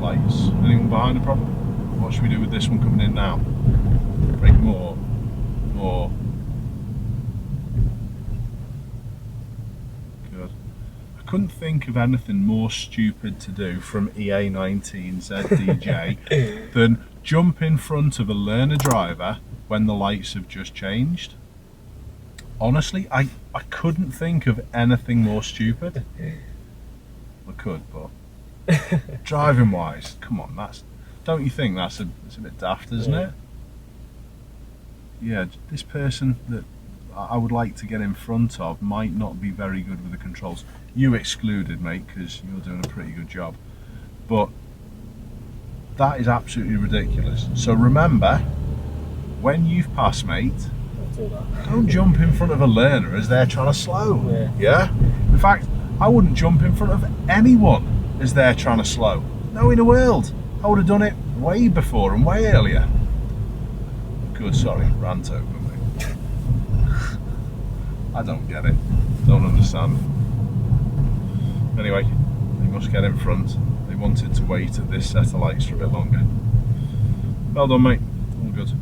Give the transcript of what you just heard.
lights. Anyone behind the problem? What should we do with this one coming in now? Brake more. Good. I couldn't think of anything more stupid to do from EA19ZDJ than jump in front of a learner driver when the lights have just changed. Honestly, I couldn't think of anything more stupid. I could, but driving wise, come on, don't you think it's a bit daft, isn't it? Yeah, this person that I would like to get in front of might not be very good with the controls. You excluded, mate, because you're doing a pretty good job. But that is absolutely ridiculous. So remember, when you've passed, mate, don't jump in front of a learner as they're trying to slow. Yeah? In fact, I wouldn't jump in front of anyone as they're trying to slow. No in the world. I would have done it way before and way earlier. Good, sorry, rant over me. I don't get it. Don't understand. Anyway, they must get in front. They wanted to wait at this set of lights for a bit longer. Well done, mate. All good.